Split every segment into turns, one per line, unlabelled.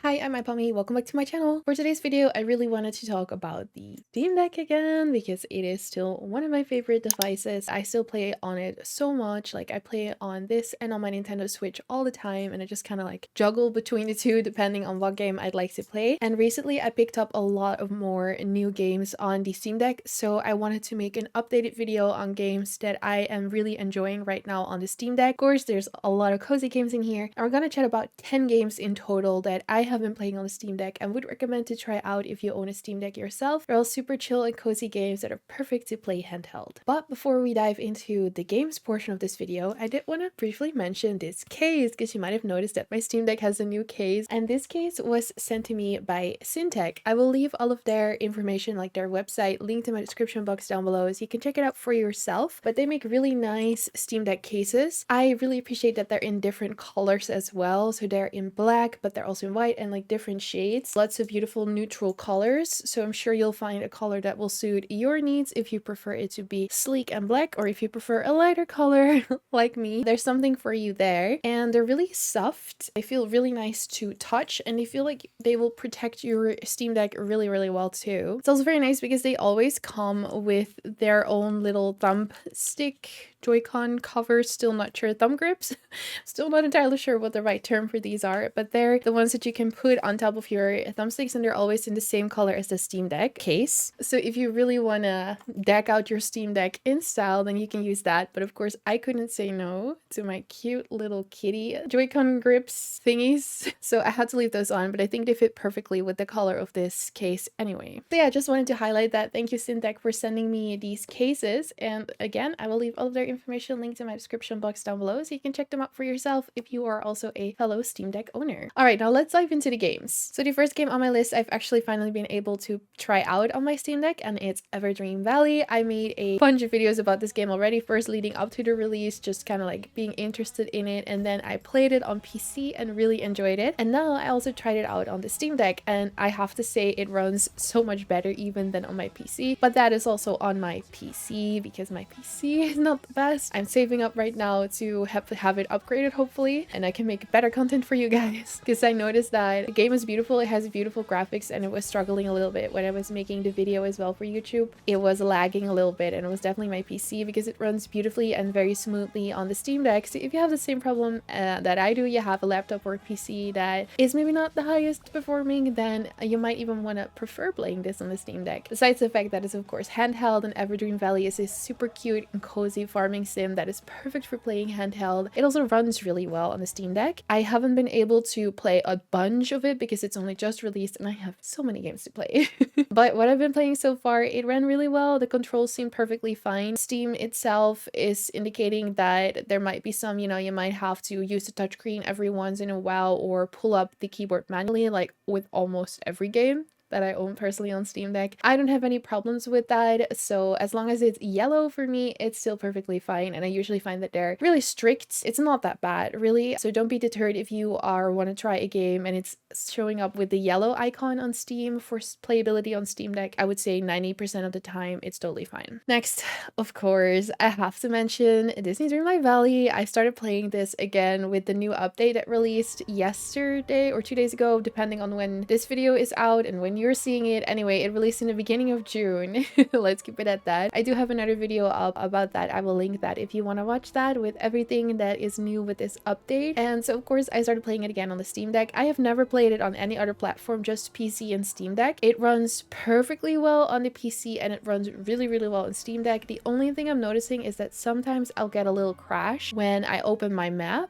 Hi, I'm Ipami. Welcome back to my channel. For today's video, I really wanted to talk about the Steam Deck again because it is still one of my favorite devices. I still play on it so much. Like I play it on this and on my Nintendo Switch all the time, and I just kind of like juggle between the two depending on what game I'd like to play. And recently I picked up a lot of more new games on the Steam Deck, so I wanted to make an updated video on games that I am really enjoying right now on the Steam Deck. Of course, there's a lot of cozy games in here, and we're gonna chat about 10 games in total that I have been playing on the Steam Deck and would recommend to try out if you own a Steam Deck yourself. They're all super chill and cozy games that are perfect to play handheld. But before we dive into the games portion of this video, I did want to briefly mention this case because you might have noticed that my Steam Deck has a new case, and this case was sent to me by Syntech. I will leave all of their information, like their website, linked in my description box down below so you can check it out for yourself. But they make really nice Steam Deck cases. I really appreciate that they're in different colors as well. So they're in black, but they're also in white and like different shades. Lots of beautiful neutral colors. So I'm sure you'll find a color that will suit your needs if you prefer it to be sleek and black, or if you prefer a lighter color like me. There's something for you there. And they're really soft. They feel really nice to touch, and they feel like they will protect your Steam Deck really, really well too. It's also very nice because they always come with their own little thumbstick Joy-Con covers. Still not sure. Thumb grips. Still not entirely sure what the right term for these are, but they're the ones that you can put on top of your thumbsticks, and they're always in the same color as the Steam Deck case. So if you really want to deck out your Steam Deck in style, then you can use that. But of course, I couldn't say no to my cute little kitty Joy-Con grips thingies. So I had to leave those on, but I think they fit perfectly with the color of this case anyway. So yeah, I just wanted to highlight that. Thank you, Syntech, for sending me these cases. And again, I will leave all of their information linked in my description box down below so you can check them out for yourself if you are also a fellow Steam Deck owner. All right, now let's dive into the games. So the first game on my list I've actually finally been able to try out on my Steam Deck, and it's Everdream Valley. I made a bunch of videos about this game already, first leading up to the release, just kind of like being interested in it, and then I played it on PC and really enjoyed it. And now I also tried it out on the Steam Deck, and I have to say it runs so much better even than on my PC. But that is also on my PC because my PC is not the best. I'm saving up right now to have it upgraded hopefully, and I can make better content for you guys because I noticed that the game is beautiful. It has beautiful graphics, and it was struggling a little bit when I was making the video as well for YouTube. It was lagging a little bit, and it was definitely my PC because it runs beautifully and very smoothly on the Steam Deck. So if you have the same problem that I do, you have a laptop or a PC that is maybe not the highest performing, then you might even want to prefer playing this on the Steam Deck. Besides the fact that it's of course handheld, and Everdream Valley is a super cute and cozy farming sim that is perfect for playing handheld. It also runs really well on the Steam Deck. I haven't been able to play a bunch of it because it's only just released and I have so many games to play. But what I've been playing so far, it ran really well. The controls seem perfectly fine. Steam itself is indicating that there might be some, you might have to use the touchscreen every once in a while or pull up the keyboard manually, like with almost every game that I own personally on Steam Deck. I don't have any problems with that, so as long as it's yellow for me, it's still perfectly fine, and I usually find that they're really strict. It's not that bad, really, so don't be deterred if you want to try a game and it's showing up with the yellow icon on Steam for playability on Steam Deck. I would say 90% of the time it's totally fine. Next, of course, I have to mention Disney's Dreamlight Valley. I started playing this again with the new update that released yesterday or 2 days ago, depending on when this video is out and when you're seeing it. Anyway, it released in the beginning of June. Let's keep it at that. I do have another video up about that. I will link that if you want to watch that with everything that is new with this update. And so of course I started playing it again on the Steam Deck. I have never played it on any other platform, just PC and Steam Deck. It runs perfectly well on the PC and it runs really, really well on Steam Deck. The only thing I'm noticing is that sometimes I'll get a little crash when I open my map.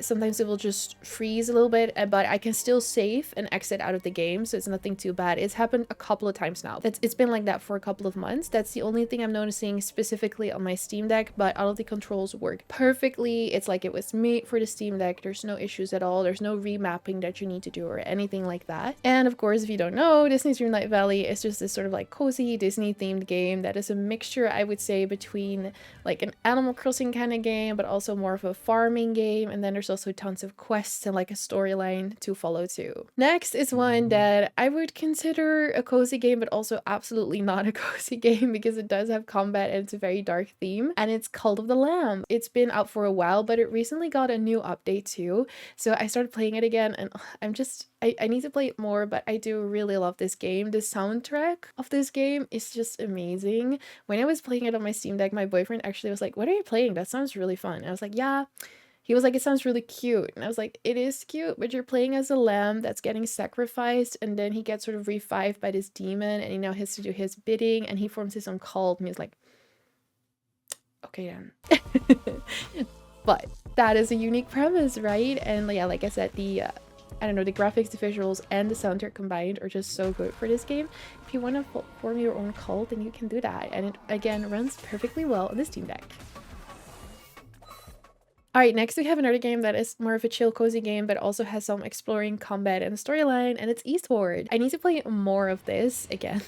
Sometimes it will just freeze a little bit, but I can still save and exit out of the game, so it's nothing too bad. It's happened a couple of times now. It's been like that for a couple of months. That's the only thing I'm noticing specifically on my Steam Deck, but all of the controls work perfectly. It's like it was made for the Steam Deck. There's no issues at all. There's no remapping that you need to do or anything like that. And of course, if you don't know, Disney's Dreamlight Valley is just this sort of like cozy Disney themed game that is a mixture, I would say, between like an Animal Crossing kind of game, but also more of a farming game. And then there's also tons of quests and like a storyline to follow too. Next is one that I would consider consider a cozy game, but also absolutely not a cozy game because it does have combat and it's a very dark theme. And it's Cult of the Lamb. It's been out for a while, but it recently got a new update too. So I started playing it again and I need to play it more, but I do really love this game. The soundtrack of this game is just amazing. When I was playing it on my Steam Deck, my boyfriend actually was like, "What are you playing? That sounds really fun." And I was like, "Yeah." He was like, "It sounds really cute." And I was like, "It is cute, but you're playing as a lamb that's getting sacrificed, and then he gets sort of revived by this demon, and he now has to do his bidding, and he forms his own cult." And he's like, "Okay then." But that is a unique premise, right? And yeah, like I said, the I don't know, the graphics, the visuals, and the soundtrack combined are just so good for this game. If you want to form your own cult, then you can do that. And it, again, runs perfectly well on the Steam Deck. Alright, next we have another game that is more of a chill, cozy game, but also has some exploring combat and storyline, and it's Eastward. I need to play more of this again.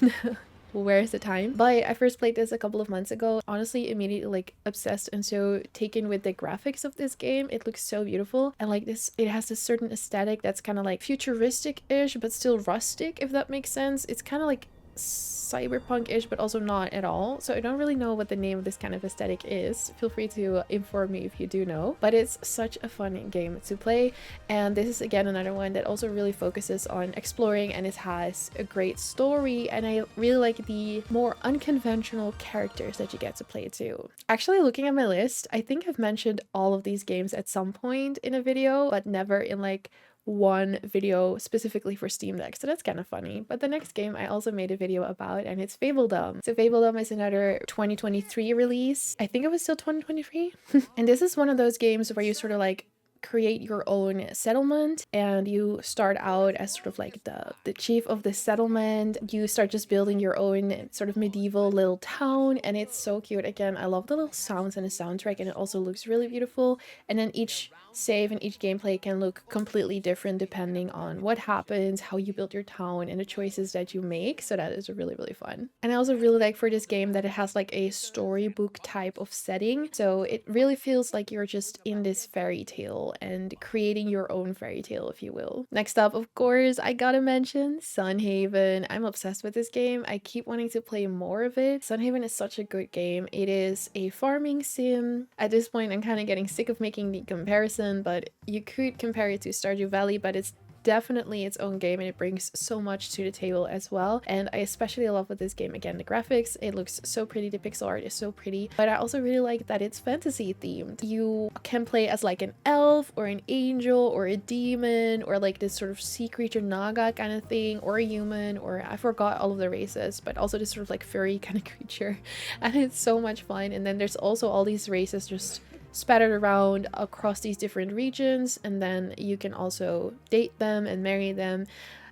Where's the time? But I first played this a couple of months ago. Honestly, immediately like obsessed and so taken with the graphics of this game. It looks so beautiful, and like this, it has this certain aesthetic that's kind of like futuristic-ish, but still rustic, if that makes sense. It's kind of like cyberpunk-ish, but also not at all. So I don't really know what the name of this kind of aesthetic is. Feel free to inform me if you do know. But it's such a fun game to play, and this is again another one that also really focuses on exploring, and it has a great story, and I really like the more unconventional characters that you get to play too. Actually, looking at my list, I think I've mentioned all of these games at some point in a video, but never in like one video specifically for Steam Deck, so that's kind of funny. But the next game I also made a video about, and it's Fabledom. So Fabledom is another 2023 release. I think it was still 2023. And this is one of those games where you sort of like create your own settlement, and you start out as sort of like the chief of the settlement. You start just building your own sort of medieval little town, and it's so cute. Again, I love the little sounds and the soundtrack, and it also looks really beautiful. And then each save and each gameplay can look completely different depending on what happens, how you build your town, and the choices that you make. So that is really, really fun. And I also really like for this game that it has like a storybook type of setting, so it really feels like you're just in this fairy tale and creating your own fairy tale, if you will. Next up, of course, I gotta mention Sunhaven. I'm obsessed with this game. I keep wanting to play more of it. Sunhaven is such a good game. It is a farming sim. At this point, I'm kind of getting sick of making the comparison, but you could compare it to Stardew Valley, but it's definitely its own game, and it brings so much to the table as well. And I especially love with this game, again, the graphics. It looks so pretty, the pixel art is so pretty, but I also really like that it's fantasy themed. You can play as like an elf or an angel or a demon or like this sort of sea creature naga kind of thing, or a human, or I forgot all of the races, but also this sort of like furry kind of creature, and it's so much fun. And then there's also all these races just spattered around across these different regions, and then you can also date them and marry them.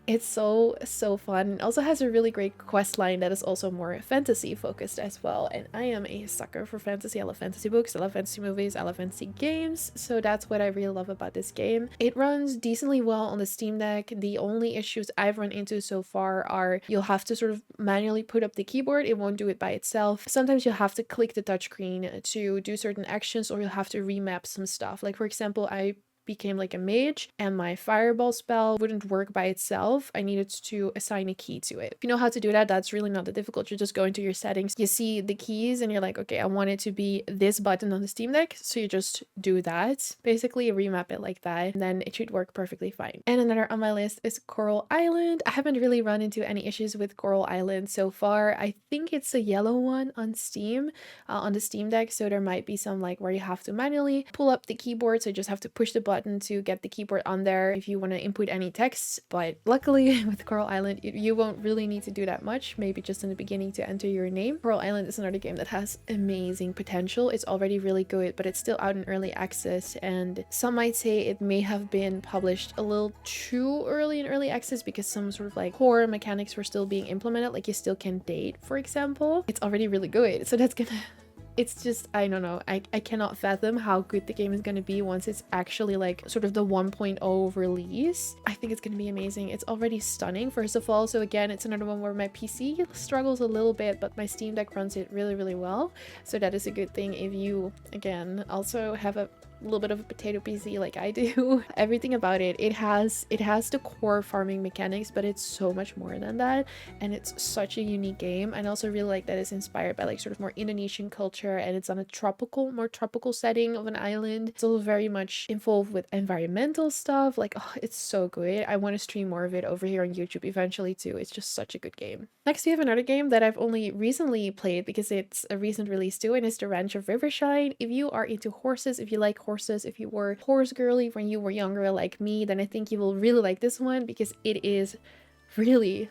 It's so fun. It also has a really great quest line that is also more fantasy focused as well, and I am a sucker for fantasy. I love fantasy books, I love fantasy movies, I love fantasy games, so that's what I really love about this game. It runs decently well on the Steam Deck. The only issues I've run into so far are you'll have to sort of manually put up the keyboard. It won't do it by itself. Sometimes you'll have to click the touchscreen to do certain actions, or you'll have to remap some stuff. Like for example, I became like a mage and my fireball spell wouldn't work by itself. I needed to assign a key to it. If you know how to do that, that's really not that difficult. You just go into your settings, you see the keys, and you're like, okay, I want it to be this button on the Steam Deck, so you just do that. Basically remap it like that, and then it should work perfectly fine. And another on my list is Coral Island. I haven't really run into any issues with Coral Island so far. I think it's a yellow one on Steam, on the Steam Deck, so there might be some like where you have to manually pull up the keyboard, so you just have to push the button to get the keyboard on there if you want to input any text. But luckily with Coral Island, you won't really need to do that much, maybe just in the beginning to enter your name. Coral Island is another game that has amazing potential. It's already really good, but it's still out in early access, and some might say it may have been published a little too early in early access because some sort of like core mechanics were still being implemented, like you still can date, for example. It's already really good, so that's gonna it's just, I don't know, I cannot fathom how good the game is going to be once it's actually like sort of the 1.0 release. I think it's going to be amazing. It's already stunning, first of all. So again, it's another one where my PC struggles a little bit, but my Steam Deck runs it really, really well. So that is a good thing if you, again, also have a a little bit of a potato PC like I do. Everything about it, it has the core farming mechanics, but it's so much more than that, and it's such a unique game. And I also really like that it's inspired by like sort of more Indonesian culture, and it's on a more tropical setting of an island. It's also very much involved with environmental stuff. Like, oh, it's so good. I want to stream more of it over here on YouTube eventually too. It's just such a good game. Next we have another game that I've only recently played because it's a recent release too, and it's the Ranch of Rivershine. If you are into horses, if you like horses, if you were horse girly when you were younger like me, then I think you will really like this one, because it is really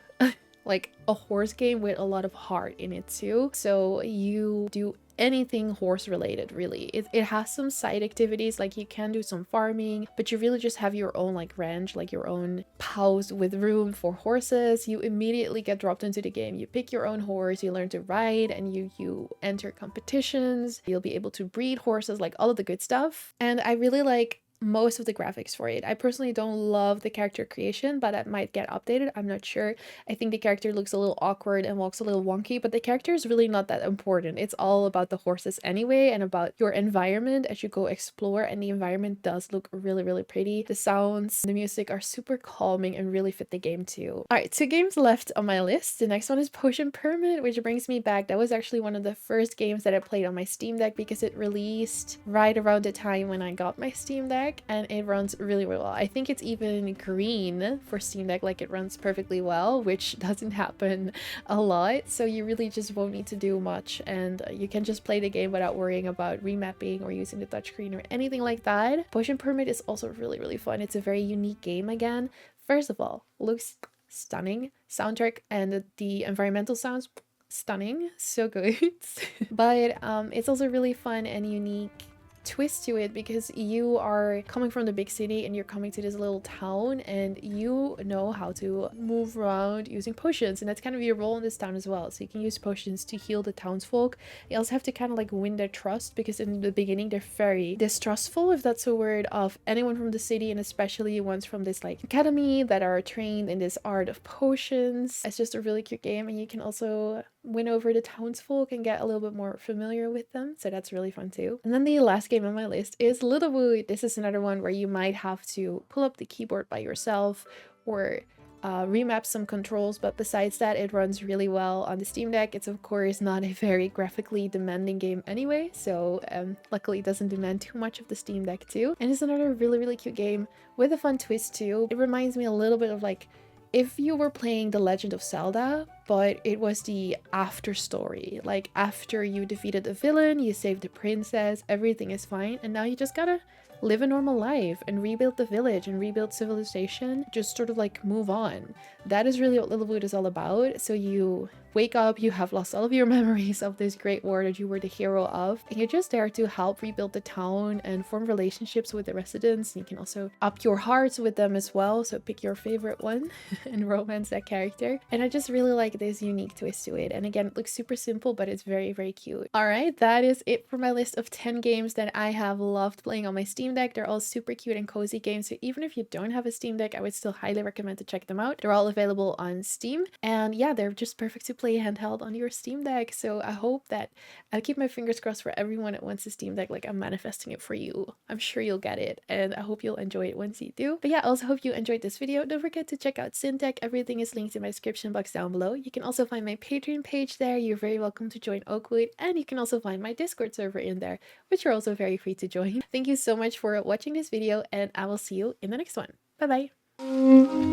like a horse game with a lot of heart in it too. So you do anything horse related, really. It has some side activities, like you can do some farming, but you really just have your own like ranch, like your own house with room for horses. You immediately get dropped into the game. You pick your own horse, you learn to ride, and you enter competitions. You'll be able to breed horses, like all of the good stuff. And I really like most of the graphics for it. I personally don't love the character creation, but that might get updated. I'm not sure. I think the character looks a little awkward and walks a little wonky, but the character is really not that important. It's all about the horses anyway, and about your environment as you go explore, and the environment does look really, really pretty. The sounds, the music are super calming and really fit the game too. All right, 2 games left on my list. The next one is Potion Permit, which brings me back. That was actually one of the first games that I played on my Steam Deck, because it released right around the time when I got my Steam Deck, and it runs really, really well. I think it's even green for Steam Deck, like it runs perfectly well, which doesn't happen a lot. So you really just won't need to do much, and you can just play the game without worrying about remapping or using the touchscreen or anything like that. Potion Permit is also really, really fun. It's a very unique game again. First of all, looks stunning. Soundtrack and the environmental sounds, stunning, so good. But it's also really fun and unique twist to it, because you are coming from the big city and you're coming to this little town, and you know how to move around using potions, and that's kind of your role in this town as well. So you can use potions to heal the townsfolk. You also have to kind of like win their trust, because in the beginning they're very distrustful, if that's a word, of anyone from the city, and especially ones from this like academy that are trained in this art of potions. It's just a really cute game, and you can also win over the townsfolk and get a little bit more familiar with them, so that's really fun too. And then the last game on my list is Littlewood. This is another one where you might have to pull up the keyboard by yourself or remap some controls, but besides that, it runs really well on the Steam Deck. It's of course not a very graphically demanding game anyway, so luckily it doesn't demand too much of the Steam Deck too. And it's another really, really cute game with a fun twist too. It reminds me a little bit of like if you were playing The Legend of Zelda, but it was the after story. Like after you defeated the villain, you saved the princess, everything is fine, and now you just gotta live a normal life and rebuild the village and rebuild civilization, just sort of like move on. That is really what Littlewood is all about. So you wake up, you have lost all of your memories of this great war that you were the hero of, and you're just there to help rebuild the town and form relationships with the residents. You can also up your hearts with them as well, so pick your favorite one and romance that character. And I just really like this unique twist to it, and again, it looks super simple, but it's very, very cute. All right, that is it for my list of 10 games that I have loved playing on my Steam Deck. They're all super cute and cozy games, so even if you don't have a Steam Deck, I would still highly recommend to check them out. They're all available on Steam, and yeah, they're just perfect to play handheld on your Steam Deck. So I hope that I'll keep my fingers crossed for everyone that wants a Steam Deck. Like, I'm manifesting it for you. I'm sure you'll get it, and I hope you'll enjoy it once you do. But yeah, I also hope you enjoyed this video. Don't forget to check out Syntech. Everything is linked in my description box down below. You can also find my Patreon page there. You're very welcome to join Oakwood, and you can also find my Discord server in there, which you're also very free to join. Thank you so much for watching this video, and I will see you in the next one. Bye bye.